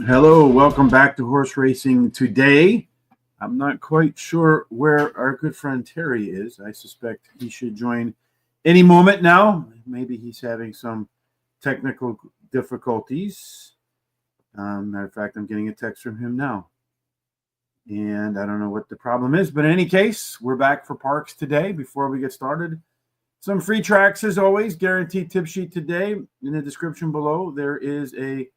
Hello, welcome back to Horse Racing Today. I'm not quite sure where our good friend Terry is. I suspect he should join any moment now. Maybe he's having some technical difficulties. Matter of fact, I'm getting a text from him now. And I don't know what the problem is, but in any case, we're back for Parx today. Before we get started, some free tracks as always, guaranteed tip sheet today. In the description below, there is a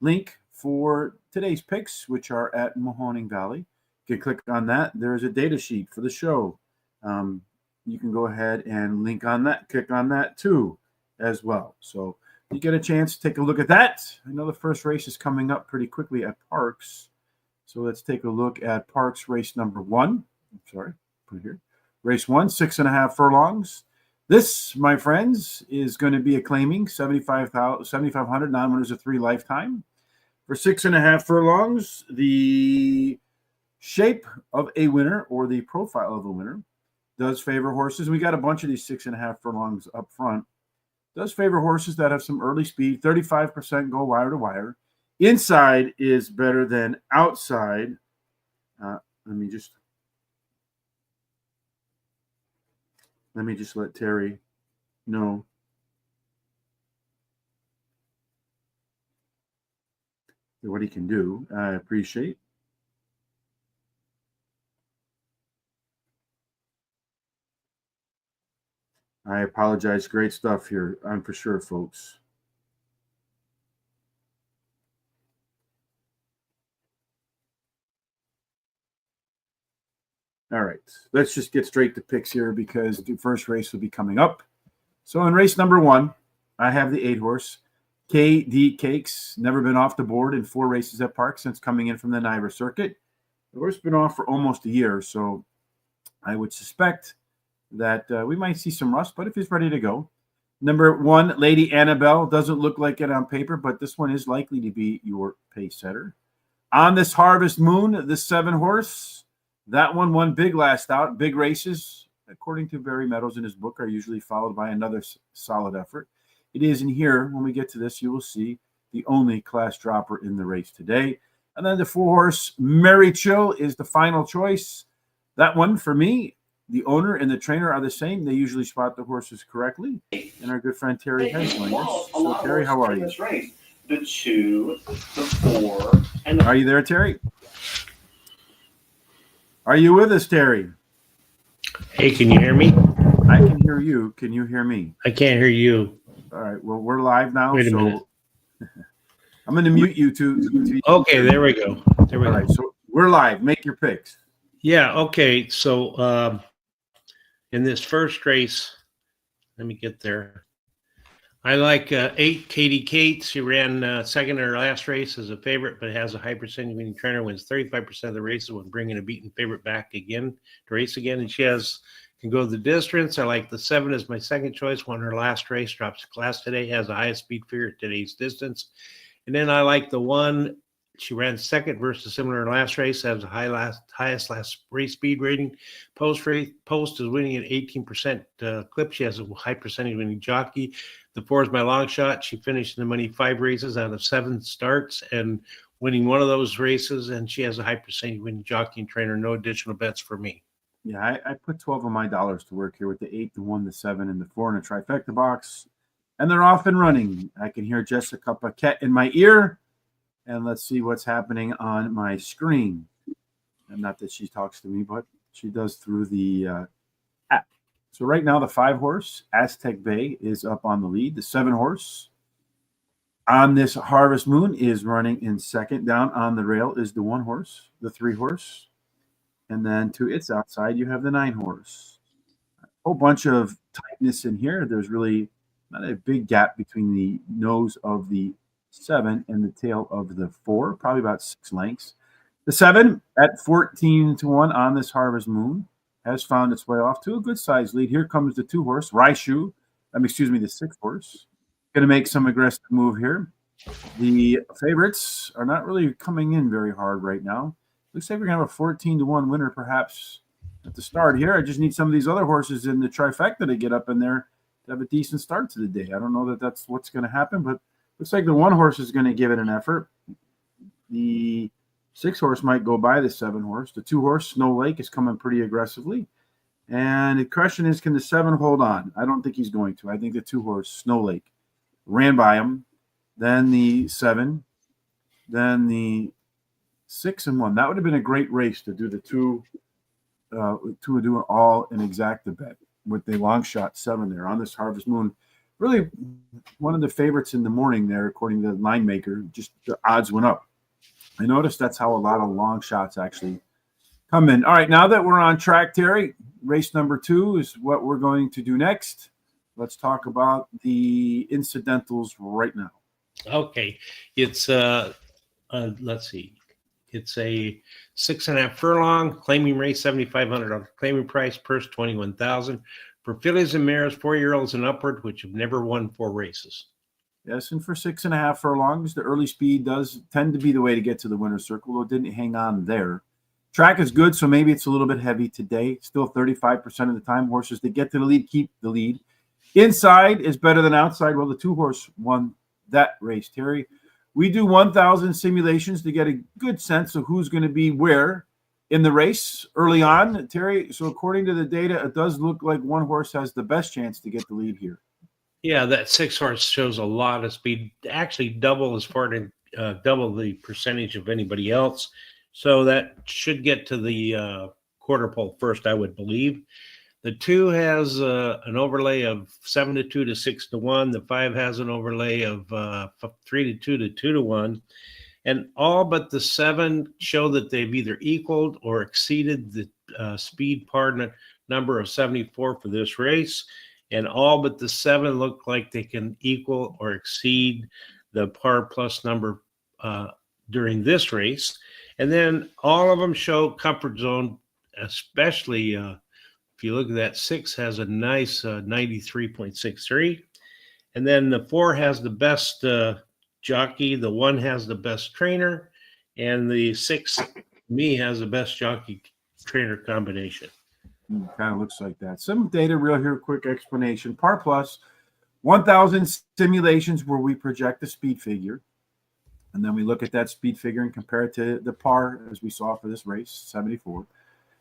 link for today's picks, which are at Mahoning Valley. You can click on that. There is a data sheet for the show. You can go ahead and link on that, click on that too, as well. So you get a chance to take a look at that. I know the first race is coming up pretty quickly at Parx. So let's take a look at Parx race number 1. Put it here. Race 1, 6.5 furlongs. This, my friends, is going to be a claiming 7,500 non-winners of 3 lifetime. For 6.5 furlongs, the shape of a winner or the profile of a winner does favor horses. We got a bunch of these 6.5 furlongs up front. Does favor horses that have some early speed. 35% go wire to wire. Inside is better than outside. Let me just let Terry know. What he can do. I appreciate. I apologize. Great stuff here. I'm for sure, folks. All right, let's just get straight to picks here because the first race will be coming up. So in race number 1, I have the 8-horse. KD Cakes, never been off the board in 4 races at Parx since coming in from the Niver circuit. The horse been off for almost a year, so I would suspect that we might see some rust, but if he's ready to go. Number 1, Lady Annabelle, doesn't look like it on paper, but this one is likely to be your pace setter. On this Harvest Moon, the 7-horse, that one won big last out. Big races, according to Barry Meadows in his book, are usually followed by another solid effort. It is in here. When we get to this, you will see the only class dropper in the race today. And then the 4-horse Mary Chill is the final choice. That one, for me, the owner and the trainer are the same. They usually spot the horses correctly. And our good friend Terry has joined us. So, Terry, how are you? The 2, the 4, and the... Are you there, Terry? Are you with us, Terry? Hey, can you hear me? I can hear you. Can you hear me? I can't hear you. All right. Well, we're live now. Wait a minute. I'm going to mute you two. Okay, there we go. There we All go. right. So we're live. Make your picks. Yeah, okay. So in this first race, let me get there. I like 8 Katie Kate. She ran second in her last race as a favorite, but has a high percentage winning trainer, wins 35% of the races when bringing a beaten favorite back again to race again. And she can go the distance. I like the 7 as my second choice. Won her last race, drops class today, has the highest speed figure at today's distance. And then I like the 1. She ran second versus similar in her last race, has the highest last race speed rating. Post is winning at 18% clip. She has a high percentage winning jockey. The 4 is my long shot. She finished in the money 5 races out of 7 starts and winning one of those races. And she has a high percentage winning jockey and trainer. No additional bets for me. Yeah, I put 12 of my dollars to work here with the 8, the 1, the 7, and the 4 in a trifecta box. And they're off and running. I can hear Jessica Paquette in my ear. And let's see what's happening on my screen. And not that she talks to me, but she does through the app. So right now, the 5-horse, Aztec Bay, is up on the lead. The 7-horse on this Harvest Moon is running in second. Down on the rail is the 1-horse, the 3-horse. And then to its outside, you have the 9-horse. A whole bunch of tightness in here. There's really not a big gap between the nose of the 7 and the tail of the 4, probably about 6 lengths. The 7 at 14-1 on this Harvest Moon has found its way off to a good size lead. Here comes the 2-horse, Raishu. The 6-horse. Going to make some aggressive move here. The favorites are not really coming in very hard right now. Looks like we're going to have a 14-1 winner perhaps at the start here. I just need some of these other horses in the trifecta to get up in there to have a decent start to the day. I don't know that that's what's going to happen, but looks like the 1-horse is going to give it an effort. the 6 horse might go by the 7 horse. The 2 horse, Snow Lake, is coming pretty aggressively. And the question is, can the 7 hold on? I don't think he's going to. I think the 2 horse, Snow Lake, ran by him. Then the 7, then the 6 and 1. That would have been a great race to do the two do all an exacta bet with the long shot 7 there on this Harvest Moon. Really one of the favorites in the morning there, according to the line maker. Just the odds went up. I noticed that's how a lot of long shots actually come in. All right, now that we're on track, Terry, race number 2 is what we're going to do next. Let's talk about the incidentals right now. Okay, it's let's see, it's a 6.5 furlong claiming race, $7,500 claiming price, purse $21,000 for fillies and mares, 4-year-olds and upward, which have never won 4 races. Yes, and for 6.5 furlongs, the early speed does tend to be the way to get to the winner's circle, though it didn't hang on there. Track is good, so maybe it's a little bit heavy today. Still 35% of the time, horses that get to the lead keep the lead. Inside is better than outside. Well, the 2 horse won that race, Terry. We do 1,000 simulations to get a good sense of who's going to be where in the race early on, Terry. So according to the data, it does look like 1 horse has the best chance to get the lead here. Yeah, that 6 horse shows a lot of speed, actually double double the percentage of anybody else. So that should get to the quarter pole first, I would believe. The 2 has an overlay of 7-2 to 6-1. The 5 has an overlay of 3-2 to 2-1. And all but the 7 show that they've either equaled or exceeded the speed par number of 74 for this race. And all but the 7 look like they can equal or exceed the par plus number during this race. And then all of them show comfort zone, especially if you look at that 6 has a nice 93.63. And then the 4 has the best jockey. The 1 has the best trainer. And the 6, me, has the best jockey trainer combination. Kind of looks like that. Some data real here, quick explanation. Par plus, 1,000 simulations where we project the speed figure. And then we look at that speed figure and compare it to the par as we saw for this race, 74.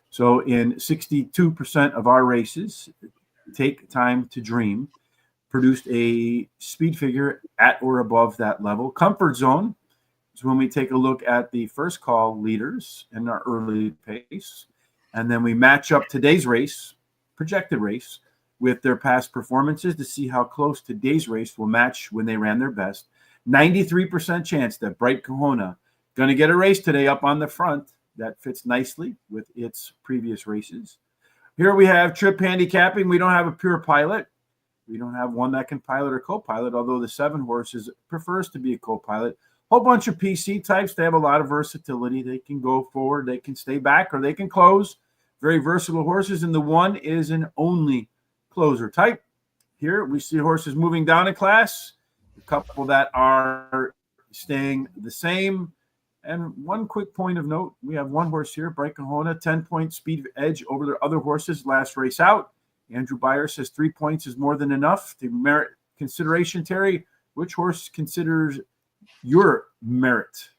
So in 62% of our races, Take Time to Dream produced a speed figure at or above that level. Comfort zone is when we take a look at the first call leaders in our early pace. And then we match up today's race, projected race, with their past performances to see how close today's race will match when they ran their best. 93% chance that Bright Kahuna going to get a race today up on the front. That fits nicely with its previous races. Here we have trip handicapping. We don't have a pure pilot. We don't have one that can pilot or co-pilot, although the 7 horses prefers to be a co-pilot. Whole bunch of PC types. They have a lot of versatility. They can go forward, they can stay back, or they can close. Very versatile horses, and the 1 is an only closer type. Here we see horses moving down in class, a couple that are staying the same. And one quick point of note, we have 1 horse here, Bright Kahuna, 10-point speed edge over their other horses last race out. Andrew Beyer says 3 points is more than enough to merit consideration. Terry, which horse considers your merit?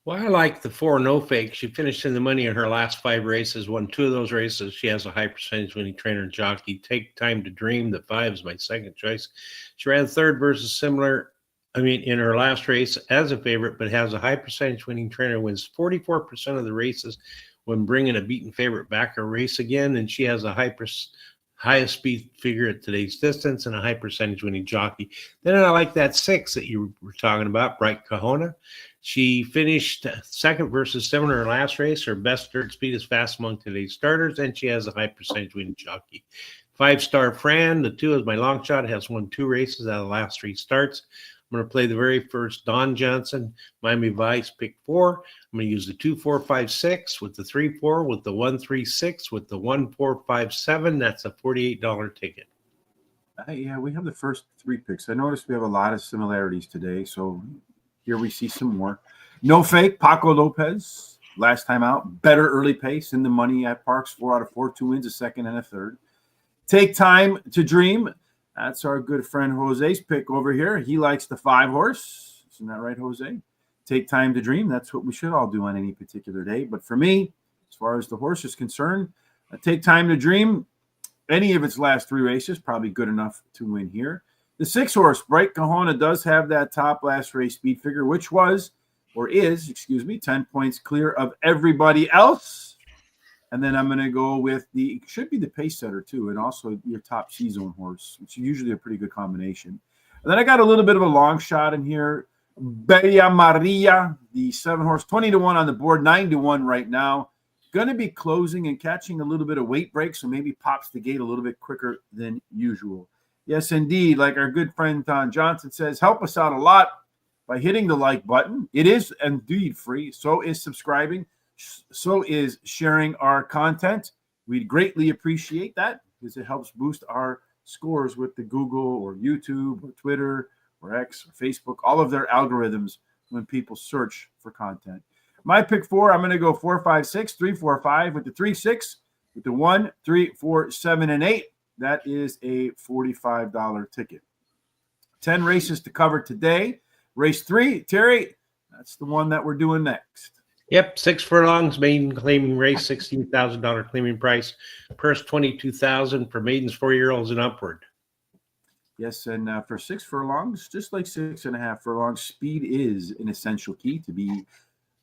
Well, I like the 4 No Fake. She finished in the money in her last 5 races, won 2 of those races. She has a high percentage winning trainer and jockey. Take Time to Dream. The 5 is my second choice. She ran 3rd versus similar, in her last race as a favorite, but has a high percentage winning trainer, wins 44% of the races when bringing a beaten favorite back a race again. And she has a highest speed figure at today's distance and a high percentage winning jockey. Then I like that 6 that you were talking about, Bright Kahuna. She finished 2nd versus similar in her last race. Her best dirt speed is fast among today's starters, and she has a high percentage winning jockey. 5-star Fran, the 2 is my long shot, has won 2 races out of the last 3 starts. I'm going to play the very first Don Johnson, Miami Vice, pick 4. I'm going to use the 2-4-5-6 with the 3-4, with the 1-3-6, with the 1-4-5-7. That's a $48 ticket. Yeah, we have the first 3 picks. I noticed we have a lot of similarities today, so here we see some more. No Fake, Paco Lopez, last time out. Better early pace in the money at Parx, 4 out of 4, 2 wins, a 2nd and a 3rd. Take Time to Dream. That's our good friend Jose's pick over here. He likes the 5 horse. Isn't that right, Jose? take time to dream. That's what we should all do on any particular day. But for me, as far as the horse is concerned, take time to dream. Any of its last 3 races, probably good enough to win here. The 6 horse, Bright Kahuna, does have that top last race speed figure, which was, or is, 10 points clear of everybody else. And then I'm going to go with should be the pace setter too, and also your top C-zone horse, which is usually a pretty good combination. And then I got a little bit of a long shot in here. Bella Maria, the 7 horse, 20-1 on the board, 9-1 right now. Going to be closing and catching a little bit of weight break, so maybe pops the gate a little bit quicker than usual. Yes, indeed. Like our good friend Don Johnson says, help us out a lot by hitting the like button. It is indeed free. So is subscribing. So is sharing our content. We'd greatly appreciate that because it helps boost our scores with the Google or YouTube or Twitter or X or Facebook, all of their algorithms when people search for content. My pick 4, I'm going to go 4, 5, 6, 3, 4, 5 with the 3, 6, with the 1, 3, 4, 7, and 8. That is a $45 ticket. 10 races to cover today. Race 3, Terry, that's the one that we're doing next. Yep, 6 furlongs, maiden claiming race, $16,000 claiming price. Purse $22,000 for maidens 4-year-olds and upward. Yes, and for 6 furlongs, just like 6.5 furlongs, speed is an essential key to be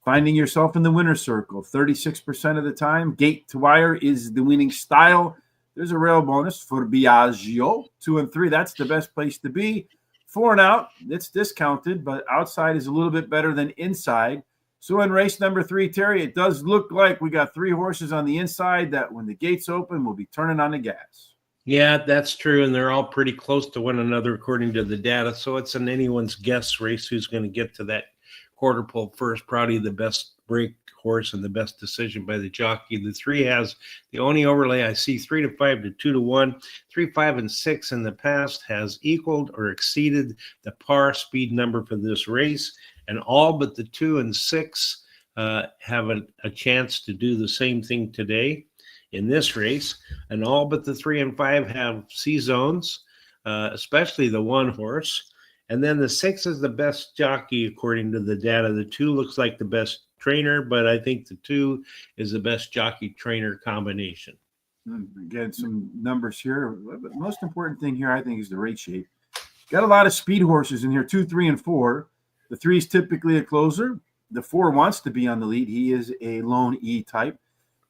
finding yourself in the winner's circle. 36% of the time, gate to wire is the winning style. There's a rail bonus for Biagio, 2 and 3. That's the best place to be. 4 and out, it's discounted, but outside is a little bit better than inside. So in race number 3, Terry, it does look like we got 3 horses on the inside that when the gates open, we'll be turning on the gas. Yeah, that's true, and they're all pretty close to one another according to the data. So it's an anyone's guess race who's going to get to that quarter pole first. Probably the best break horse and the best decision by the jockey. The 3 has the only overlay I see 3 to 5 to 2 to 1. 3, 5, and 6 in the past has equaled or exceeded the par speed number for this race, and all but the 2 and 6 have a chance to do the same thing today in this race, and all but the 3 and 5 have C zones, especially the 1 horse. And then the 6 is the best jockey according to the data. The 2 looks like the best trainer, but I think the 2 is the best jockey trainer combination. Again, some numbers here. But the most important thing here, I think, is the rate shape. Got a lot of speed horses in here, 2, 3, and 4. The 3 is typically a closer. The 4 wants to be on the lead. He is a lone E type.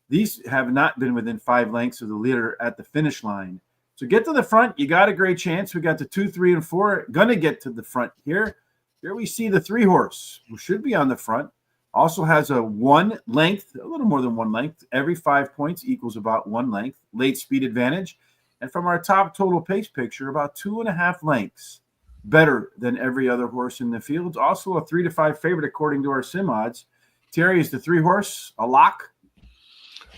These have not been within 5 lengths of the leader at the finish line. So get to the front. You got a great chance. We got the 2, 3, and 4 going to get to the front here. Here we see the 3 horse, who should be on the front. Also has a 1 length, a little more than 1 length. Every 5 points equals about 1 length. Late speed advantage. And from our top total pace picture, about 2.5 lengths better than every other horse in the field. Also a 3 to 5 favorite according to our sim odds. Terry, is the 3 horse a lock?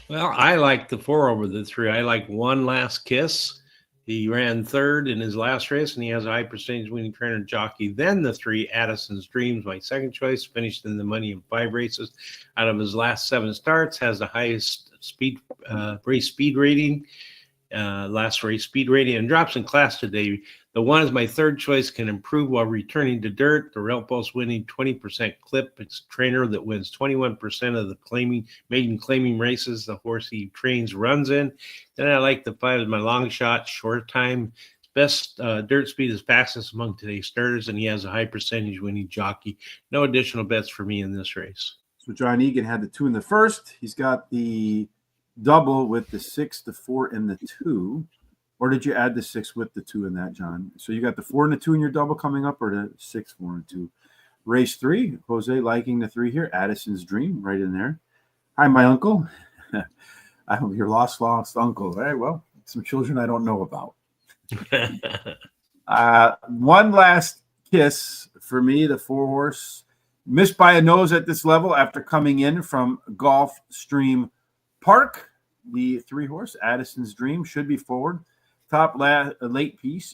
Well, I like the 4 over the 3. I like One Last Kiss. He ran 3rd in his last race, and he has a high percentage winning trainer jockey. Then the 3, Addison's Dreams, my second choice, finished in the money in 5 races. Out of his last 7 starts, has the highest speed race speed rating, last race speed rating, and drops in class today. The 1 is my 3rd choice, can improve while returning to dirt. The Relpos winning 20% clip. It's a trainer that wins 21% of the maiden claiming races the horse he trains runs in. Then I like the 5 as my long shot, short time. Best dirt speed is fastest among today's starters, and he has a high percentage winning jockey. No additional bets for me in this race. So John Egan had the 2 in the first. He's got the double with the 6, the 4, and the 2. Or did you add the 6 with the 2 in that, John? So you got the 4 and the 2 in your double coming up, or the 6, 4, and 2? Race 3, Jose liking the 3 here. Addison's Dream right in there. Hi, my uncle. I'm your lost uncle. All right, well, some children I don't know about. One Last Kiss for me, the 4 horse. Missed by a nose at this level after coming in from Gulfstream Park. The 3 horse, Addison's Dream, should be forward. Top late pace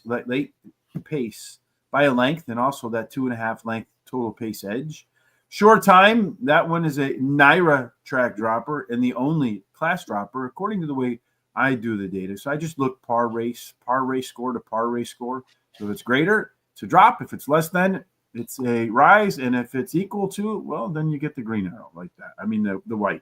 by a length, and also that 2.5 length total pace edge. Short time, that one is a Naira track dropper and the only class dropper according to the way I do the data. So I just look par race score to par race score. So if it's greater, it's a drop. If it's less than, It's a rise, and if it's equal to, well, then you get the green arrow like that. I mean, the white.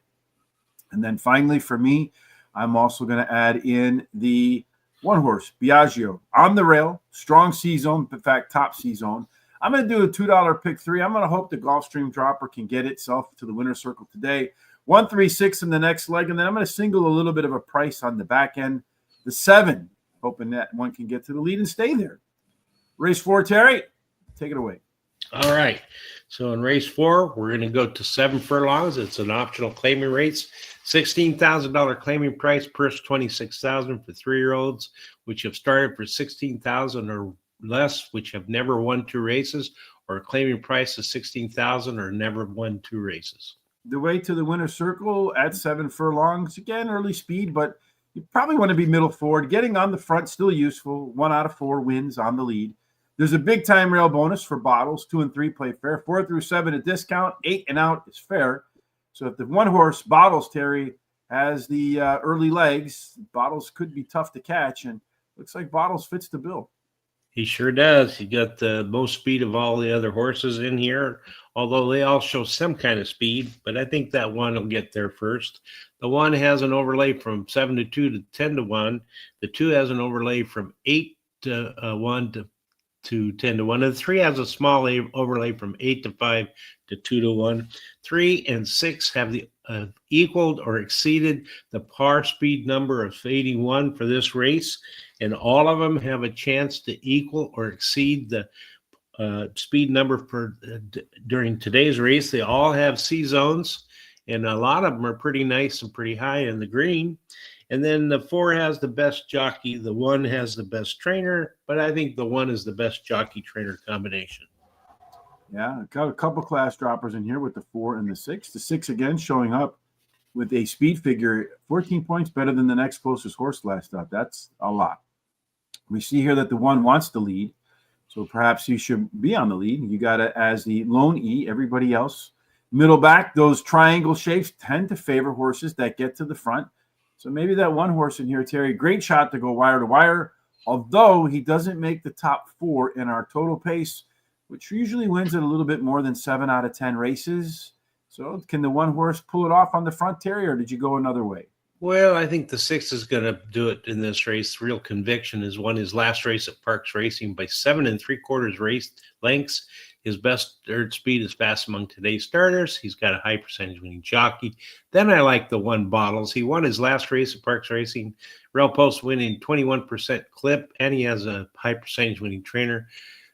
And then finally, for me, I'm also going to add in the one horse, Biagio, on the rail, strong C zone, in fact, top C zone. I'm going to do a $2 pick 3. I'm going to hope the Gulfstream dropper can get itself to the winner's circle today. 1-3-6 in the next leg, and then I'm going to single a little bit of a price on the back end. The 7, hoping that one can get to the lead and stay there. Race 4, Terry, take it away. All right. So in race 4, we're going to go to 7 furlongs. It's an optional claiming race. $16,000 claiming price, purse $26,000 for 3-year-olds, which have started for $16,000 or less, which have never won 2 races, or a claiming price of $16,000 or never won 2 races. The way to the winner's circle at 7 furlongs, again, early speed, but you probably want to be middle forward. Getting on the front, still useful. 1 out of 4 wins on the lead. There's a big time rail bonus for bottles. 2 and 3 play fair. 4 through 7 a discount. 8 and out is fair. So if the one horse, Bottles, Terry, has the early legs, Bottles could be tough to catch, and looks like Bottles fits the bill. He sure does. He got the most speed of all the other horses in here, although they all show some kind of speed, but I think that one will get there first. The 1 has an overlay from 7-2 to 10-1. The 2 has an overlay from 8-1 to 10-1. And the 3 has a small overlay from 8-5 to 2-1. 3 and 6 have the equaled or exceeded the par speed number of 81 for this race, and all of them have a chance to equal or exceed the speed number for during today's race. They all have C zones, and a lot of them are pretty nice and pretty high in the green. And then the 4 has the best jockey. The 1 has the best trainer, but I think the 1 is the best jockey trainer combination. Yeah, got a couple class droppers in here with the 4 and the 6. The 6 again showing up with a speed figure 14 points better than the next closest horse last up. That's a lot. We see here that the 1 wants the lead, so perhaps he should be on the lead. You got it as the lone E, everybody else. Middle back, those triangle shapes tend to favor horses that get to the front. So maybe that one horse in here, Terry, great shot to go wire to wire, although he doesn't make the top 4 in our total pace, which usually wins at a little bit more than 7 out of 10 races. So can the one horse pull it off on the front, Terry, or did you go another way? Well, I think the 6 is going to do it in this race. Real Conviction has won his last race at Parx Racing by 7 3/4 race lengths. His best third speed is fast among today's starters. He's got a high percentage winning jockey. Then I like the 1 Bottles. He won his last race at Parx Racing. Rail Post winning 21% clip, and he has a high percentage winning trainer.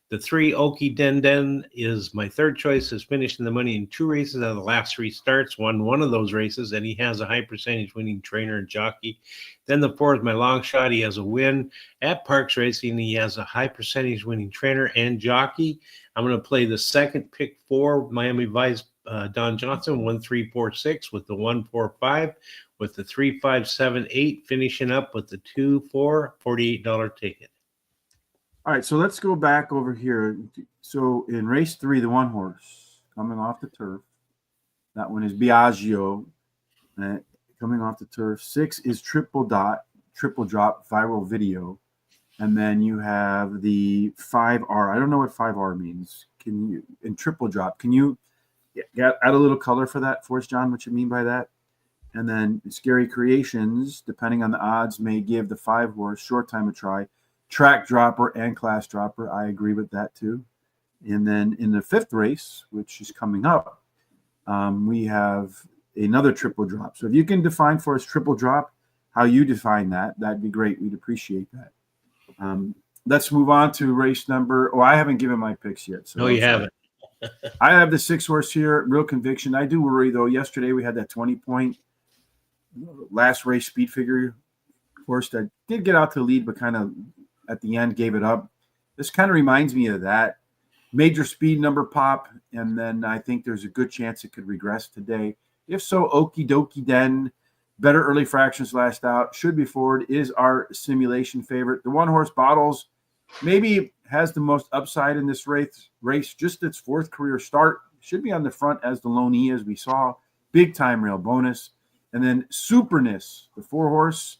The 3 Okie Den Den is my third choice. Has finished in the money in 2 races out of the last 3 starts. Won one of those races, and he has a high percentage winning trainer and jockey. Then the 4 is my long shot. He has a win at Parx Racing. He has a high percentage winning trainer and jockey. I'm going to play the second pick 4, Miami Vice Don Johnson, 1-3-4-6 with the 1-4-5, with the 3-5-7-8, finishing up with the 2-4, $48 ticket. All right, so let's go back over here. So in race 3, the 1 horse coming off the turf. That one is Biagio coming off the turf. 6 is Triple Drop Viral Video. And then you have the 5R. I don't know what 5R means. Can you, in Triple Drop, can you add a little color for that for us, John, what you mean by that? And then Scary Creations, depending on the odds, may give the 5 horse short time a try. Track dropper and class dropper. I agree with that too. And then in the 5th race, which is coming up, we have another triple drop. So if you can define for us triple drop, how you define that, that'd be great. We'd appreciate that. Let's move on to race number. Oh, I haven't given my picks yet. So no, you haven't. I have the 6 horse here, Real Conviction. I do worry though. Yesterday we had that 20-point last race speed figure horse that did get out to the lead, but kind of at the end gave it up. This kind of reminds me of that. Major speed number pop, and then I think there's a good chance it could regress today. If so, Okie Dokie Den, better early fractions last out, should be forward, is our simulation favorite. The 1 horse Bottles maybe has the most upside in this race, just its 4th career start. Should be on the front as the lone E, as we saw. Big time rail bonus. And then Superness, the 4 horse,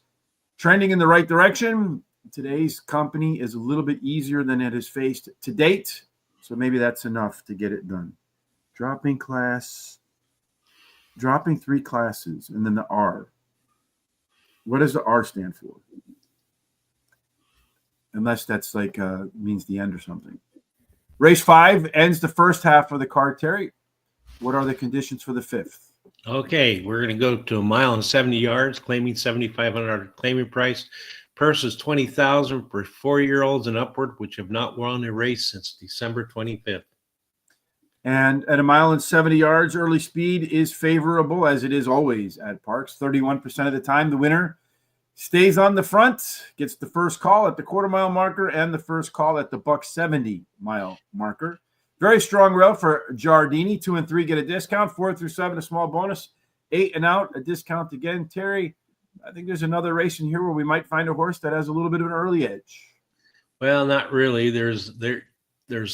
trending in the right direction. Today's company is a little bit easier than it has faced to date. So maybe that's enough to get it done. Dropping 3 classes, and then the R. What does the R stand for? Unless that's like means the end or something. Race 5 ends the first half of the card, Terry. What are the conditions for the 5th? Okay, we're going to go to 1 mile and 70 yards, claiming $7,500 claiming price. Purse is $20,000 for 4-year-olds and upward, which have not won a race since December 25th. And at 1 mile and 70 yards, early speed is favorable, as it is always at Parx. 31% of the time, the winner stays on the front, gets the first call at the quarter-mile marker and the first call at the buck 70-mile marker. Very strong route for Giardini. 2 and 3 get a discount. 4 through 7, a small bonus. 8 and out, a discount again. Terry, I think there's another race in here where we might find a horse that has a little bit of an early edge. Well, not really. There's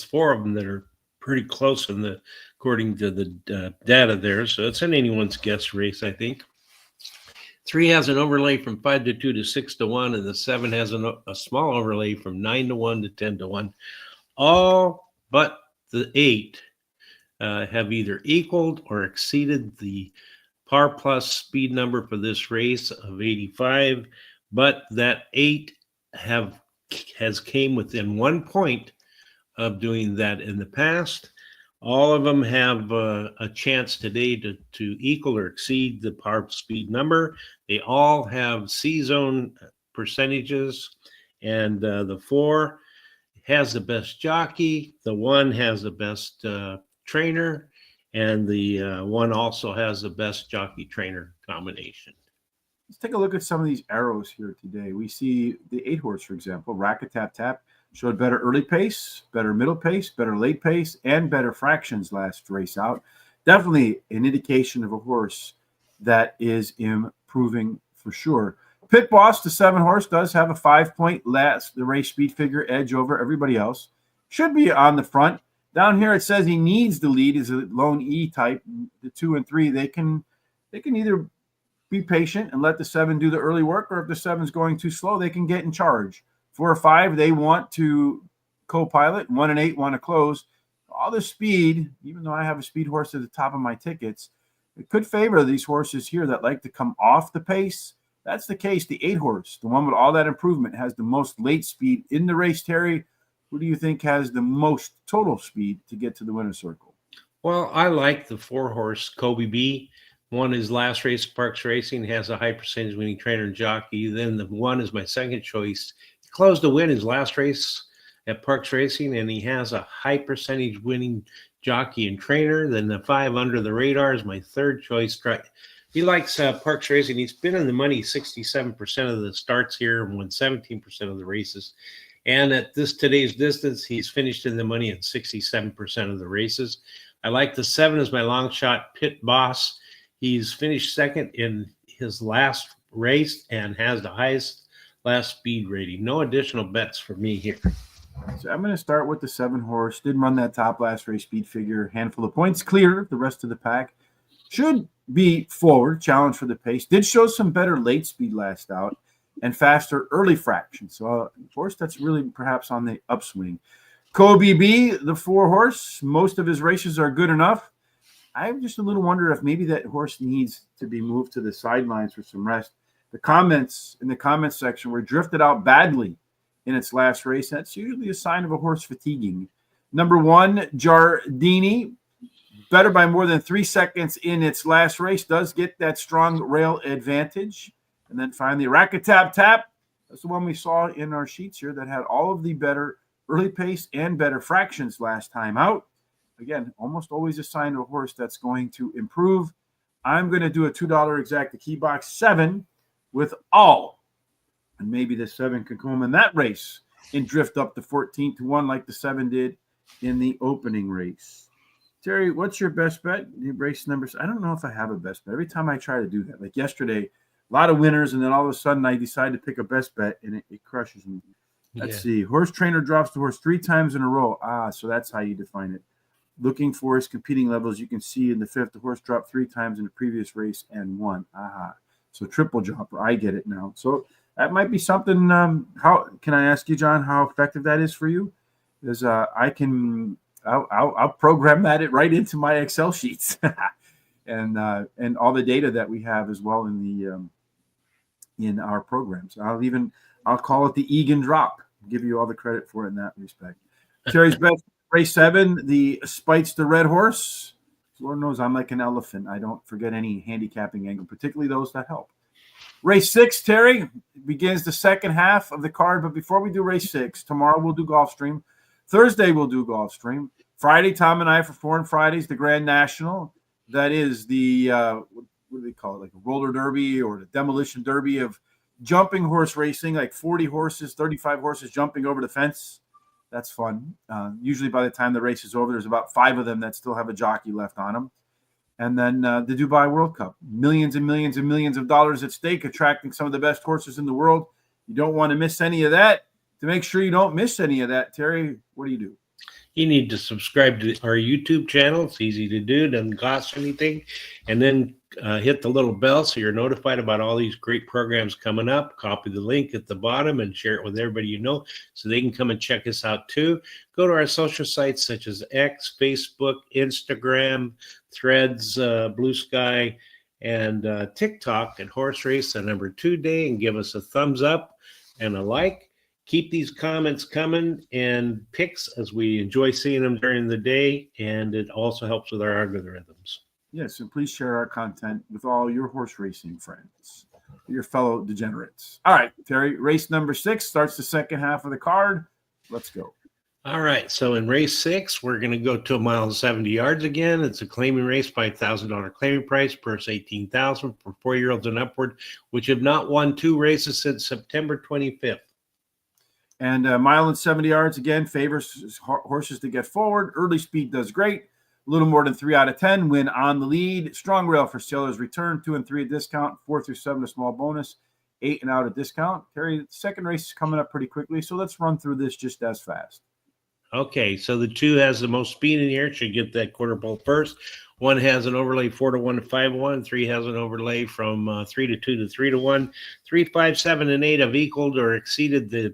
4 of them that are pretty close according to the data there. So it's an anyone's guess race, I think. 3 has an overlay from 5 to 2 to 6 to 1, and the 7 has a small overlay from 9 to 1 to 10 to 1. All but the 8 have either equaled or exceeded the par plus speed number for this race of 85, but that 8 has came within 1 point of doing that in the past. All of them have a chance today to equal or exceed the par speed number. They all have C-zone percentages, and the 4 has the best jockey. The 1 has the best trainer, and the 1 also has the best jockey-trainer combination. Let's take a look at some of these arrows here today. We see the 8 horse, for example, Rack-a-Tap Tap, showed better early pace, better middle pace, better late pace, and better fractions last race out. Definitely an indication of a horse that is improving for sure. Pit Boss, the 7 horse, does have a 5-point the race speed figure edge over everybody else. Should be on the front. Down here it says he needs the lead is a lone E type. The 2 and 3, they can either be patient and let the 7 do the early work, or if the 7's going too slow, they can get in charge. 4 or 5, they want to co-pilot. 1 and 8 want to close. All the speed, even though I have a speed horse at the top of my tickets, it could favor these horses here that like to come off the pace. That's the case. The 8 horse, the one with all that improvement, has the most late speed in the race. Terry, who do you think has the most total speed to get to the winner's circle? Well, I like the 4 horse Kobe B. 1 is last race at Parx Racing, has a high percentage winning trainer and jockey. Then the 1 is my second choice. He closed to win his last race at Parx Racing, and he has a high percentage winning jockey and trainer. Then the 5 Under the Radar is my third choice. He likes Parx Racing. He's been in the money 67% of the starts here and won 17% of the races. And at today's distance, he's finished in the money in 67% of the races. I like the 7 as my long shot, Pit Boss. He's finished second in his last race and has the highest last speed rating. No additional bets for me here. So I'm going to start with the 7 horse. Did run that top last race speed figure. Handful of points clear. The rest of the pack should be forward. Challenge for the pace. Did show some better late speed last out and faster early fraction. So a horse that's really perhaps on the upswing. Kobe B, the 4 horse. Most of his races are good enough. I just a little wonder if maybe that horse needs to be moved to the sidelines for some rest. The comments in the comments section were drifted out badly in its last race. That's usually a sign of a horse fatiguing. Number 1, Giardini, better by more than 3 seconds in its last race, does get that strong rail advantage. And then finally, Rack-a-Tap Tap. That's the one we saw in our sheets here that had all of the better early pace and better fractions last time out. Again, almost always a sign of a horse that's going to improve. I'm going to do a $2 exacta key box 7 with all. And maybe the 7 can come in that race and drift up to 14 to 1 like the 7 did in the opening race. Terry, what's your best bet? Race numbers. I don't know if I have a best bet. Every time I try to do that, like yesterday, a lot of winners, and then all of a sudden I decide to pick a best bet, and it crushes me. Let's see. Horse trainer drops the horse 3 times in a row. So that's how you define it. Looking for his competing levels, you can see in the 5th, the horse dropped 3 times in the previous race and won. So triple dropper. I get it now. So that might be something. How can I ask you, John, how effective that is for you? Is I can I'll program that right into my Excel sheets, and all the data that we have as well in our programs. I'll call it the Egan drop. Give you all the credit for it in that respect. Terry's best race 7, the Spites the Red Horse. Lord knows I'm like an elephant. I don't forget any handicapping angle, particularly those that help. Race 6, Terry, begins the second half of the card. But before we do race 6, tomorrow we'll do Gulfstream. Thursday we'll do Gulfstream. Friday, Tom and I for Foreign Fridays, the Grand National. That is the, what do they call it, like a roller derby or the demolition derby of jumping horse racing, like 40 horses, 35 horses jumping over the fence. That's fun. Usually by the time the race is over, there's about 5 of them that still have a jockey left on them. And then the Dubai World Cup, millions and millions and millions of dollars at stake, attracting some of the best horses in the world. You don't want to miss any of that. To make sure you don't miss any of that, Terry, what do you do? You need to subscribe to our YouTube channel. It's easy to do. It doesn't cost anything. And then hit the little bell so you're notified about all these great programs coming up. Copy the link at the bottom and share it with everybody you know so they can come and check us out too. Go to our social sites such as X, Facebook, Instagram, Threads, Blue Sky, and TikTok at Horse Race #2 Day, and give us a thumbs up and a like. Keep these comments coming and picks, as we enjoy seeing them during the day, and it also helps with our algorithms. Yes, and please share our content with all your horse racing friends, your fellow degenerates. All right, Terry, race number 6 starts the second half of the card. Let's go. All right, so in race 6, we're going to go to 1 mile and 70 yards again. It's a claiming race, $5,000 claiming price, purse $18,000 for 4-year-olds and upward, which have not won 2 races since September 25th. And 1 mile and 70 yards, again, favors horses to get forward. Early speed does great. A little more than 3 out of 10. Win on the lead. Strong rail for Sailor's Return. 2 and 3 a discount. 4 through 7 a small bonus. 8 and out a discount. Terry, the second race is coming up pretty quickly, so let's run through this just as fast. Okay, so the 2 has the most speed in here. Should get that quarter pole first. 1 has an overlay 4 to 1 to 5 to 1. 3 has an overlay from 3 to 2 to 3 to 1. 3, 5, 7, and 8 have equaled or exceeded the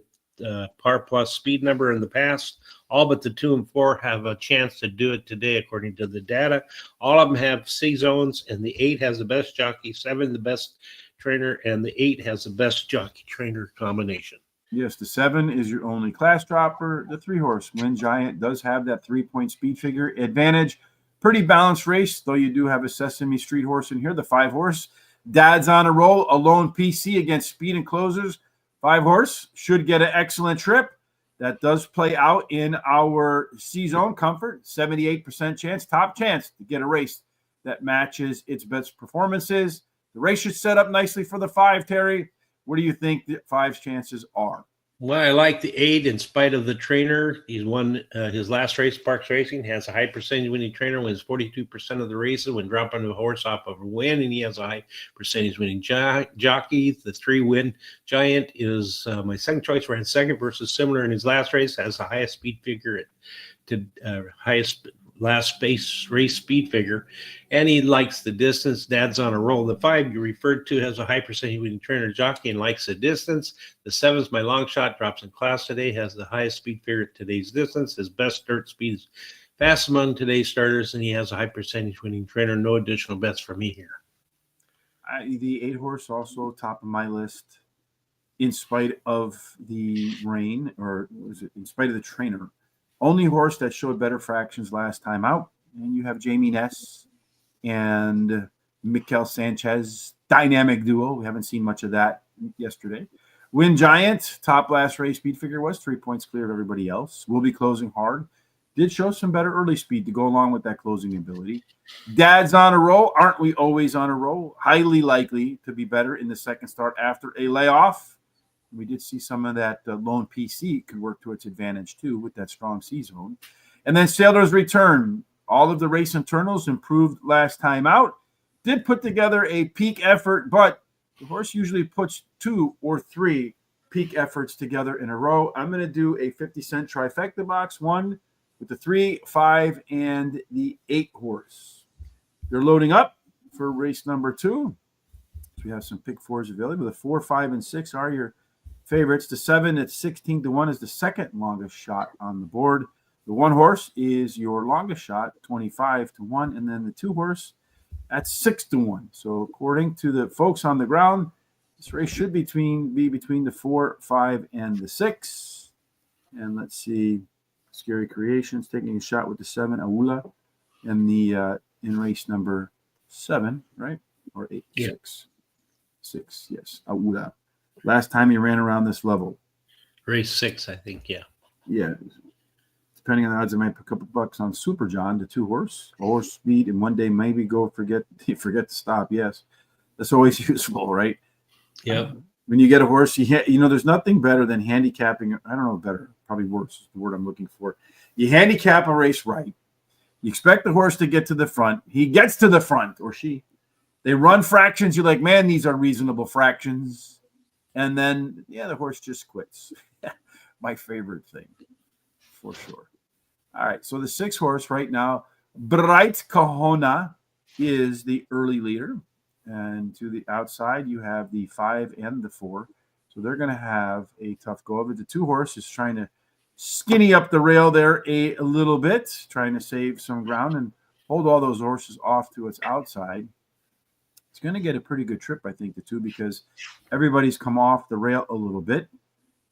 par plus speed number in the past. All but the 2 and 4 have a chance to do it today, according to the data. All of them have C zones, and the 8 has the best jockey, 7 the best trainer, and the 8 has the best jockey trainer combination. Yes, the 7 is your only class dropper. The 3-horse Win Giant does have that 3-point speed figure advantage. Pretty balanced race, though you do have a Sesame Street horse in here. The 5-horse Dad's on a roll, a lone PC against speed and closers. 5-horse should get an excellent trip. That does play out in our C-zone comfort. 78% chance, top chance to get a race that matches its best performances. The race should set up nicely for the 5, Terry. What do you think the 5's chances are? Well, I like the 8 in spite of the trainer. He's won his last race, Parx Racing, has a high percentage winning trainer, wins 42% of the races when dropping a horse off of a win, and he has a high percentage winning jockey. The 3 Win Giant is my second choice, ran second versus similar in his last race, has the highest speed figure highest last space race speed figure, and he likes the distance. Dad's on a roll. The 5 you referred to has a high percentage winning trainer jockey and likes the distance. The 7 is my long shot, drops in class today, has the highest speed figure at today's distance. His best dirt speed is fast among today's starters, and he has a high percentage winning trainer. No additional bets for me here. The 8-horse also top of my list in spite of the rain, or was it in spite of the trainer. Only horse that showed better fractions last time out. And you have Jamie Ness and Mikel Sanchez, dynamic duo. We haven't seen much of that yesterday. Win Giant, top last race speed figure was 3 points clear of everybody else. Will be closing hard. Did show some better early speed to go along with that closing ability. Dad's on a roll. Aren't we always on a roll? Highly likely to be better in the second start after a layoff. We did see some of that lone PC could work to its advantage, too, with that strong C-zone. And then Sailor's Return. All of the race internals improved last time out. Did put together a peak effort, but the horse usually puts 2 or 3 peak efforts together in a row. I'm going to do a 50-cent trifecta box, 1 with the 3, 5, and the 8-horse. They're loading up for race number 2. So we have some pick 4s available. The 4, 5, and 6 are your favorites. The 7 at 16 to 1 is the second longest shot on the board. The 1 horse is your longest shot, 25-1, and then the 2 horse, that's 6-1. So according to the folks on the ground, this race should be between the 4, 5, and the 6. And let's see, Scary Creations taking a shot with the 7, Aula, in race number 7, right? Or 8, Yeah. 6, yes, Aula. Last time he ran around this level. Race 6, I think. Yeah. Yeah. Depending on the odds, I might put a couple bucks on Super John, the 2 horse, horse speed, and one day maybe forget to stop. Yes, that's always useful, right? Yeah. When you get a horse, there's nothing better than handicapping. I don't know, better, probably worse is the word I'm looking for. You handicap a race right. You expect the horse to get to the front. He gets to the front, or she. They run fractions. You're like, man, these are reasonable fractions. And then, the horse just quits. My favorite thing, for sure. All right, so the 6 horse right now, Bright Kahona is the early leader. And to the outside, you have the 5 and the 4. So they're going to have a tough go of it. The 2 horse is trying to skinny up the rail there a little bit, trying to save some ground and hold all those horses off to its outside. It's going to get a pretty good trip, I think, the 2, because everybody's come off the rail a little bit.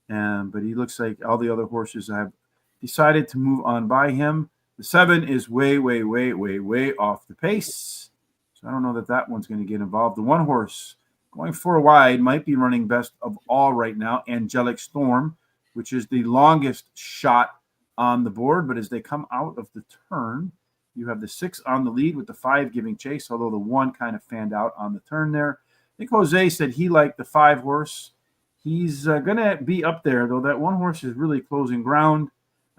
But he looks like all the other horses have decided to move on by him. The 7 is way, way, way, way, way off the pace. So I don't know that one's going to get involved. The 1 horse going 4 wide might be running best of all right now, Angelic Storm, which is the longest shot on the board. But as they come out of the turn, you have the 6 on the lead with the 5 giving chase, although the 1 kind of fanned out on the turn there. I think Jose said he liked the 5 horse. He's going to be up there, though that 1 horse is really closing ground.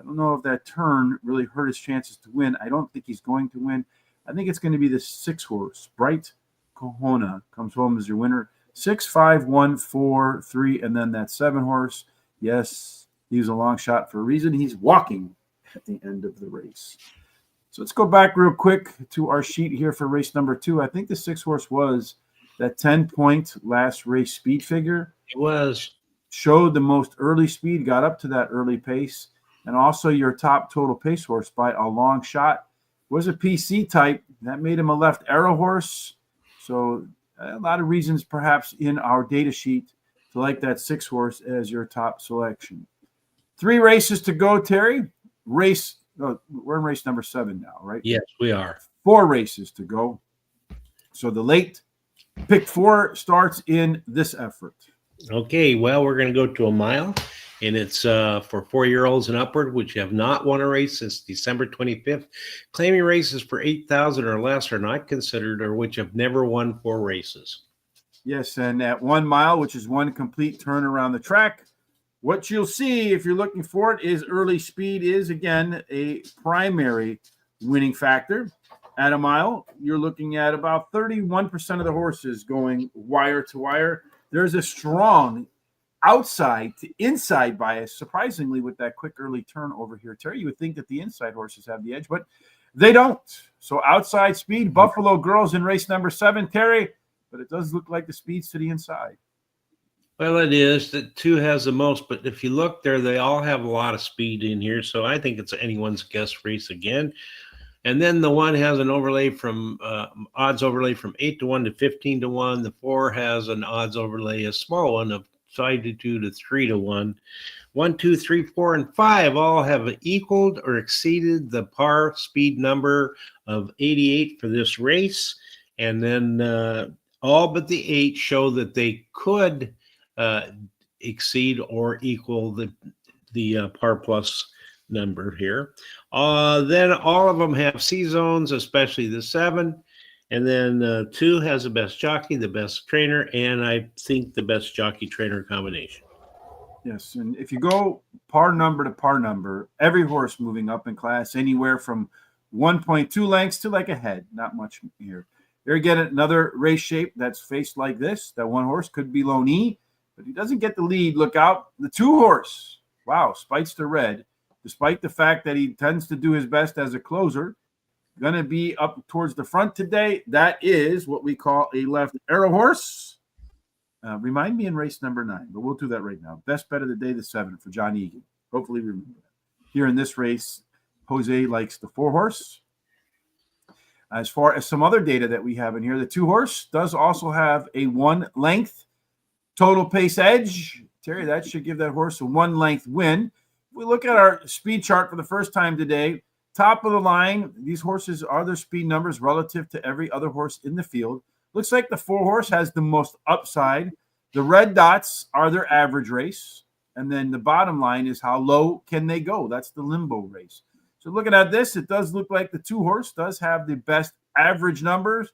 I don't know if that turn really hurt his chances to win. I don't think he's going to win. I think it's going to be the 6 horse. Bright Kahona comes home as your winner. 6, 5, 1, 4, 3, and then that 7 horse. Yes, he was a long shot for a reason. He's walking at the end of the race. So let's go back real quick to our sheet here for race number 2. I think the 6 horse was that 10-point last race speed figure. It was. Showed the most early speed, got up to that early pace. And also your top total pace horse by a long shot was a PC type. That made him a left arrow horse. So a lot of reasons perhaps in our data sheet to like that 6 horse as your top selection. 3 races to go, Terry. We're in race number 7 now, right? Yes, we are. 4 races to go. So the late pick 4 starts in this effort. Okay, well, we're going to go to a mile. And it's for 4-year-olds and upward, which have not won a race since December 25th. Claiming races for 8,000 or less are not considered, or which have never won 4 races. Yes, and at 1 mile, which is 1 complete turn around the track, what you'll see if you're looking for it is early speed is, again, a primary winning factor. At a mile, you're looking at about 31% of the horses going wire to wire. There's a strong outside to inside bias, surprisingly, with that quick early turn over here, Terry. You would think that the inside horses have the edge, but they don't. So outside speed, Buffalo Girls in race number 7, Terry, but it does look like the speed's to the inside. Well, it is. The 2 has the most, but if you look there, they all have a lot of speed in here. So I think it's anyone's guess race again. And then the 1 has an overlay from odds overlay from 8-1 to 15-1. The 4 has an odds overlay, a small one of 5-2 to 3-1. 1, 2, 3, 4, and 5 all have equaled or exceeded the par speed number of 88 for this race. And then all but the 8 show that they could exceed or equal the par plus number here. Then all of them have C zones, especially the 7. And then 2 has the best jockey, the best trainer, and I think the best jockey-trainer combination. Yes, and if you go par number to par number, every horse moving up in class, anywhere from 1.2 lengths to like a head, not much here. Here again, another race shape that's faced like this. That 1 horse could be Loney, but he doesn't get the lead. Look out, the 2 horse. Wow, Spites the Red, despite the fact that he tends to do his best as a closer. Going to be up towards the front today. That is what we call a left arrow horse. Remind me in race number 9, but we'll do that right now. Best bet of the day, the 7 for John Egan. Hopefully remember that. Here in this race, Jose likes the 4-horse. As far as some other data that we have in here, the 2-horse does also have a 1-length total pace edge. Terry, that should give that horse a 1-length win. If we look at our speed chart for the first time today, top of the line, these horses are their speed numbers relative to every other horse in the field. Looks like the 4-horse has the most upside. The red dots are their average race. And then the bottom line is how low can they go? That's the limbo race. So looking at this, it does look like the 2-horse does have the best average numbers,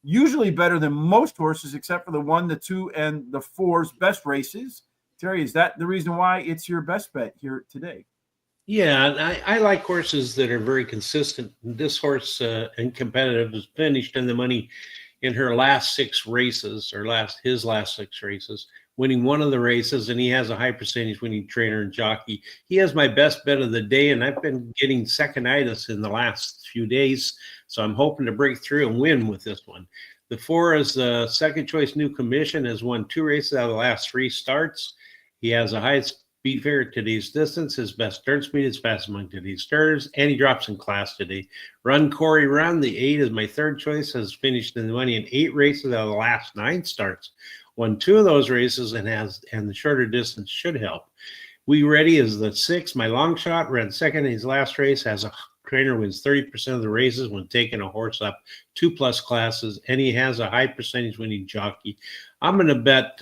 usually better than most horses, except for the 1, the 2, and the 4's best races. Terry, is that the reason why it's your best bet here today? Yeah, and I like horses that are very consistent. This horse and competitive has finished in the money in her last 6 races, or his last 6 races, winning one of the races, and he has a high percentage winning trainer and jockey. He has my best bet of the day, and I've been getting second-itis in the last few days, so I'm hoping to break through and win with this one. The 4 is the second choice new commission, has won 2 races out of the last 3 starts. He has a high speed figure today's distance, his best start speed is fast among today's starters, and he drops in class today. Run, Corey, Run. The 8 is my third choice, has finished in the money in 8 races out of the last 9 starts. Won 2 of those races and the shorter distance should help. We Ready is the 6, my long shot, ran second in his last race, has a trainer wins 30% of the races when taking a horse up 2+ classes, and he has a high percentage winning jockey. I'm going to bet,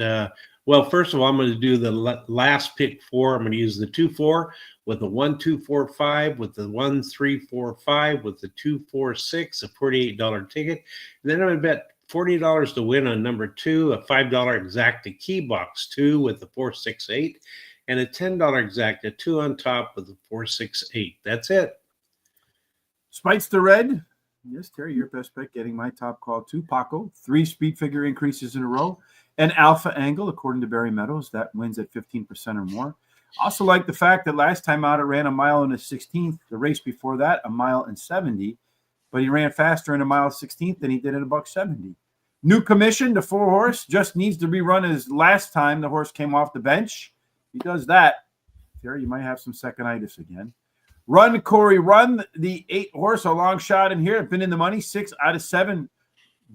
well, first of all, I'm going to do the last pick 4. I'm going to use the 2-4 with the 1-2-4-5, with the 1-3-4-5, with the 2-4-6, a $48 ticket. And then I'm going to bet $40 to win on number 2, a $5 exacta key box 2 with the 4-6-8, and a $10 exacta 2 on top with the 4-6-8. That's it. Spites the red. Yes, Terry, your best bet getting my top call too. Paco, 3 speed figure increases in a row. And Alpha Angle, according to Barry Meadows, that wins at 15% or more. Also like the fact that last time out it ran a mile and a 16th. The race before that, a mile and 70. But he ran faster in a mile 16th than he did in a $1.70. New commission, the 4-horse, just needs to rerun his last time the horse came off the bench. He does that. Terry, you might have some second-itis again. Run, Corey, Run. The 8-horse, a long shot in here. Been in the money 6 out of 7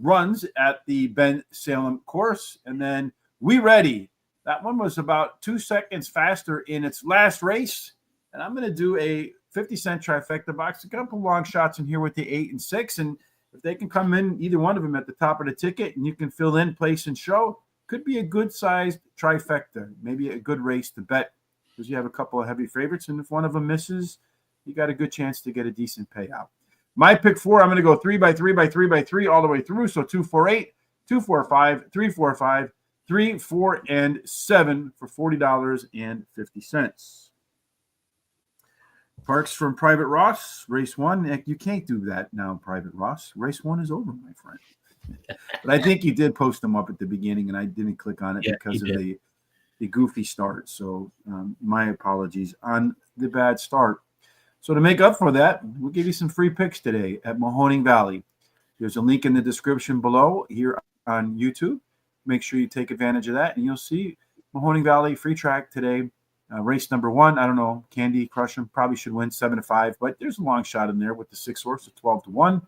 runs at the Ben Salem course. And then We Ready. That one was about 2 seconds faster in its last race. And I'm going to do a 50-cent trifecta box. A couple long shots in here with the 8 and 6. And if they can come in, either one of them at the top of the ticket, and you can fill in, place, and show, could be a good-sized trifecta. Maybe a good race to bet because you have a couple of heavy favorites. And if one of them misses, you got a good chance to get a decent payout. My pick 4, I'm going to go 3 by 3 by 3 by 3 all the way through. So 2, 4, 8, 2, 4, 5, 3, 4, 5, 3, 4, and 7 for $40.50. Parx from Private Ross, race 1. You can't do that now, Private Ross. Race 1 is over, my friend. But I think you did post them up at the beginning, and I didn't click on it because of the goofy start. So my apologies on the bad start. So to make up for that, we'll give you some free picks today at Mahoning Valley. There's a link in the description below here on YouTube. Make sure you take advantage of that, and you'll see Mahoning Valley free track today. Race number 1, I don't know, Candy Crush him, probably should win 7-5, but there's a long shot in there with the 6-horse at 12-1.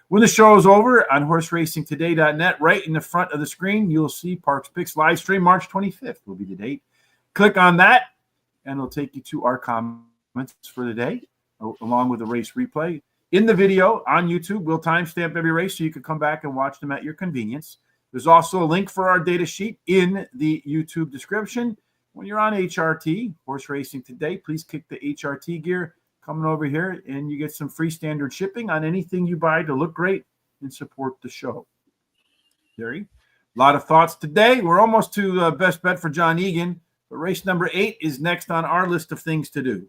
When the show is over on horseracingtoday.net, right in the front of the screen, you'll see Parx Picks live stream March 25th will be the date. Click on that, and it'll take you to our comments for the day, along with the race replay. In the video on YouTube, we'll timestamp every race so you can come back and watch them at your convenience. There's also a link for our data sheet in the YouTube description. When you're on HRT, Horse Racing Today, please kick the HRT gear coming over here, and you get some free standard shipping on anything you buy to look great and support the show. Terry, a lot of thoughts today. We're almost to best bet for John Egan, but race number 8 is next on our list of things to do.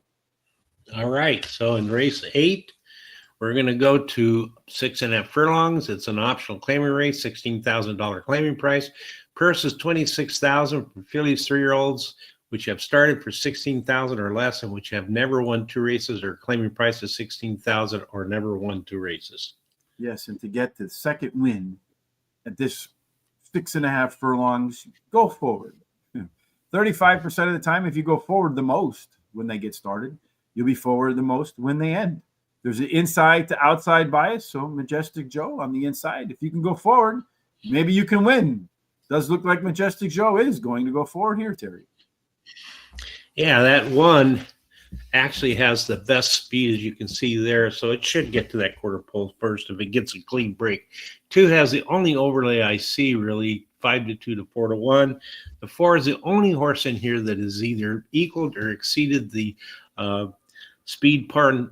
All right. So in race 8, we're going to go to 6.5 furlongs. It's an optional claiming race, $16,000 claiming price. Purse is $26,000 for fillies 3-year-olds, which have started for $16,000 or less and which have never won 2 races, or claiming price is $16,000 or never won 2 races. Yes, and to get the second win at this 6.5 furlongs, go forward. 35% of the time, if you go forward the most when they get started, you'll be forward the most when they end. There's an inside to outside bias. So Majestic Joe on the inside. If you can go forward, maybe you can win. Does look like Majestic Joe is going to go forward here, Terry. Yeah, that one actually has the best speed, as you can see there, so it should get to that quarter pole first if it gets a clean break. 2 has the only overlay I see, really, 5-2 to 4-1. The 4 is the only horse in here that is either equaled or exceeded the speed par